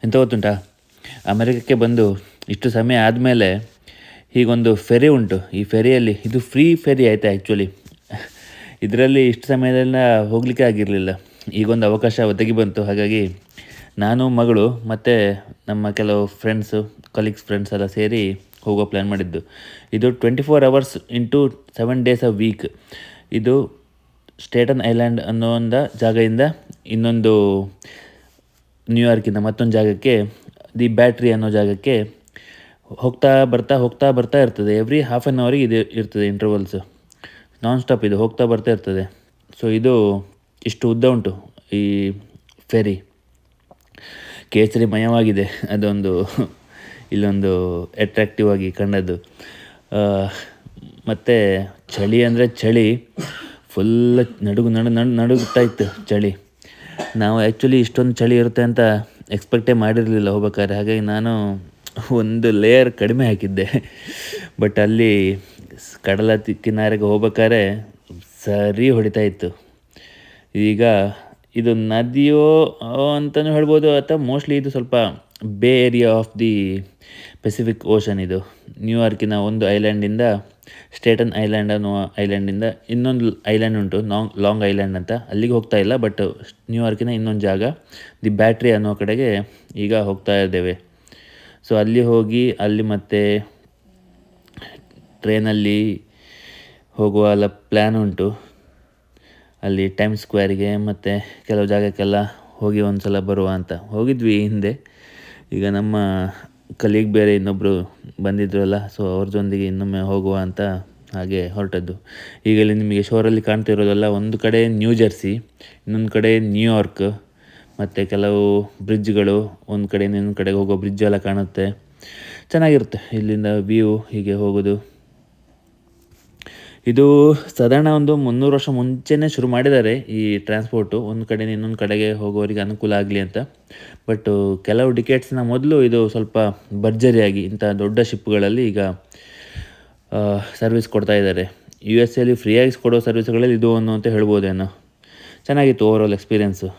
ಎಂತ ಗೊತ್ತುಂಟಾ, ಅಮೆರಿಕಕ್ಕೆ ಬಂದು ಇಷ್ಟು ಸಮಯ ಆದಮೇಲೆ ಹೀಗೊಂದು ಫೆರಿ ಉಂಟು. ಈ ಫೆರಿಯಲ್ಲಿ ಇದು ಫ್ರೀ ಫೆರಿ ಆಯಿತಾ ಆ್ಯಕ್ಚುಲಿ. ಇದರಲ್ಲಿ ಇಷ್ಟು ಸಮಯದೆಲ್ಲ ಹೋಗಲಿಕ್ಕೆ ಆಗಿರಲಿಲ್ಲ. ಈಗೊಂದು ಅವಕಾಶ ಒದಗಿ ಬಂತು. ಹಾಗಾಗಿ ನಾನು, ಮಗಳು ಮತ್ತು ನಮ್ಮ ಕೆಲವು ಫ್ರೆಂಡ್ಸು, ಕಲೀಗ್ಸ್ ಫ್ರೆಂಡ್ಸ್ ಎಲ್ಲ ಸೇರಿ ಹೋಗೋ ಪ್ಲ್ಯಾನ್ ಮಾಡಿದ್ದು. ಇದು 24 hours into 7 days a week. ಇದು ಸ್ಟೇಟನ್ ಐಲ್ಯಾಂಡ್ ಅನ್ನೋ ಒಂದು ಜಾಗದಿಂದ ಇನ್ನೊಂದು ನ್ಯೂಯಾರ್ಕಿಂದ ಮತ್ತೊಂದು ಜಾಗಕ್ಕೆ, ದಿ ಬ್ಯಾಟ್ರಿ ಅನ್ನೋ ಜಾಗಕ್ಕೆ ಹೋಗ್ತಾ ಬರ್ತಾ ಇರ್ತದೆ. ಎವ್ರಿ ಹಾಫ್ ಆನ್ ಅವರಿಗೆ ಇದು ಇರ್ತದೆ ಇಂಟರ್ವಲ್ಸು. ನಾನ್ ಸ್ಟಾಪ್ ಇದು ಹೋಗ್ತಾ ಬರ್ತಾ ಇರ್ತದೆ. ಸೊ ಇದು ಇಷ್ಟು ಉದ್ದ ಉಂಟು ಈ ಫೆರಿ. ಕೇಸರಿಮಯವಾಗಿದೆ. ಅದೊಂದು ಇಲ್ಲೊಂದು ಅಟ್ರಾಕ್ಟಿವ್ ಆಗಿ ಕಂಡದ್ದು. ಮತ್ತು ಚಳಿ ಅಂದರೆ ಚಳಿ ಫುಲ್ ನಡುಗುತ್ತಾ ಇತ್ತು ಚಳಿ. ನಾವು ಆ್ಯಕ್ಚುಲಿ ಇಷ್ಟೊಂದು ಚಳಿ ಇರುತ್ತೆ ಅಂತ ಎಕ್ಸ್ಪೆಕ್ಟೇ ಮಾಡಿರಲಿಲ್ಲ ಹೋಗ್ಬೇಕಾದ್ರೆ. ಹಾಗಾಗಿ ನಾನು ಒಂದು ಲೇಯರ್ ಕಡಿಮೆ ಹಾಕಿದ್ದೆ. ಬಟ್ ಅಲ್ಲಿ ಕಡಲ ಕಿನಾರೆಗೆ ಹೋಗ್ಬೇಕಾದ್ರೆ ಸರಿ ಹೊಡಿತಾ ಇತ್ತು. ಈಗ ಇದು ನದಿಯೋ ಅಂತಲೂ ಹೇಳ್ಬೋದು, ಅಥವಾ ಮೋಸ್ಟ್ಲಿ ಇದು ಸ್ವಲ್ಪ ಬೇ area of the Pacific ocean. ಇದು ನ್ಯೂಯಾರ್ಕಿನ ಒಂದು ಐಲ್ಯಾಂಡಿಂದ, ಸ್ಟೇಟನ್ ಐಲ್ಯಾಂಡ್ ಅನ್ನೋ ಐಲ್ಯಾಂಡಿಂದ ಇನ್ನೊಂದು ಐಲ್ಯಾಂಡ್ ಉಂಟು, ಲಾಂಗ್ ಐಲ್ಯಾಂಡ್ ಅಂತ, ಅಲ್ಲಿಗೆ ಹೋಗ್ತಾ ಇಲ್ಲ. ಬಟ್ ನ್ಯೂಯಾರ್ಕಿನ ಇನ್ನೊಂದು ಜಾಗ, ದಿ ಬ್ಯಾಟ್ರಿ ಅನ್ನೋ ಕಡೆಗೆ ಈಗ ಹೋಗ್ತಾ ಇದ್ದೇವೆ. ಸೊ ಅಲ್ಲಿ ಹೋಗಿ ಅಲ್ಲಿ ಮತ್ತೆ ಟ್ರೈನಲ್ಲಿ ಹೋಗುವ ಪ್ಲ್ಯಾನ್ ಉಂಟು. ಅಲ್ಲಿ ಟೈಮ್ ಸ್ಕ್ವೇರಿಗೆ ಮತ್ತು ಕೆಲವು ಜಾಗಕ್ಕೆಲ್ಲ ಹೋಗಿ ಒಂದು ಸಲ ಬರುವ ಅಂತ ಹೋಗಿದ್ವಿ ಹಿಂದೆ. ಈಗ ನಮ್ಮ ಕಲೀಗ್ ಬೇರೆ ಇನ್ನೊಬ್ಬರು ಬಂದಿದ್ರಲ್ಲ, ಸೊ ಅವ್ರ ಜೊತೆಗೆ ಇನ್ನೊಮ್ಮೆ ಹೋಗುವ ಅಂತ ಹಾಗೆ ಹೊರಟದ್ದು. ಈಗ ಇಲ್ಲಿ ನಿಮಗೆ ಶೋರಲ್ಲಿ ಕಾಣ್ತಿರೋದಲ್ಲ, ಒಂದು ಕಡೆ ನ್ಯೂ ಜೆರ್ಸಿ, ಇನ್ನೊಂದು ಕಡೆ ನ್ಯೂಯಾರ್ಕ್, ಮತ್ತು ಕೆಲವು ಬ್ರಿಡ್ಜ್ಗಳು, ಒಂದು ಕಡೆಯಿಂದ ಇನ್ನೊಂದು ಕಡೆಗೆ ಹೋಗೋ ಬ್ರಿಡ್ಜ್ ಎಲ್ಲ ಕಾಣುತ್ತೆ. ಚೆನ್ನಾಗಿರುತ್ತೆ ಇಲ್ಲಿಂದ ವ್ಯೂ ಹೀಗೆ ಹೋಗೋದು. ಇದು ಸಾಧಾರಣ ಒಂದು 300 ವರ್ಷ ಮುಂಚೆನೇ ಶುರು ಮಾಡಿದ್ದಾರೆ ಈ ಟ್ರಾನ್ಸ್ಪೋರ್ಟು, ಒಂದು ಕಡೆಯಿಂದ ಇನ್ನೊಂದು ಕಡೆಗೆ ಹೋಗೋರಿಗೆ ಅನುಕೂಲ ಆಗಲಿ ಅಂತ. ಬಟ್ ಕೆಲವು ಡಿಕೆಟ್ಸ್ನ ಮೊದಲು ಇದು ಸ್ವಲ್ಪ ಭರ್ಜರಿಯಾಗಿ ಇಂಥ ದೊಡ್ಡ ಶಿಪ್ಗಳಲ್ಲಿ ಈಗ ಸರ್ವಿಸ್ ಕೊಡ್ತಾ ಇದ್ದಾರೆ. US ಎಲ್ಲಿ ಫ್ರೀಯಾಗಿ ಕೊಡೋ ಸರ್ವಿಸ್ಗಳಲ್ಲಿ ಇದು ಒಂದು ಅಂತ ಹೇಳ್ಬೋದೇನೋ. ಚೆನ್ನಾಗಿತ್ತು ಓವರಾಲ್ ಎಕ್ಸ್ಪೀರಿಯೆನ್ಸು.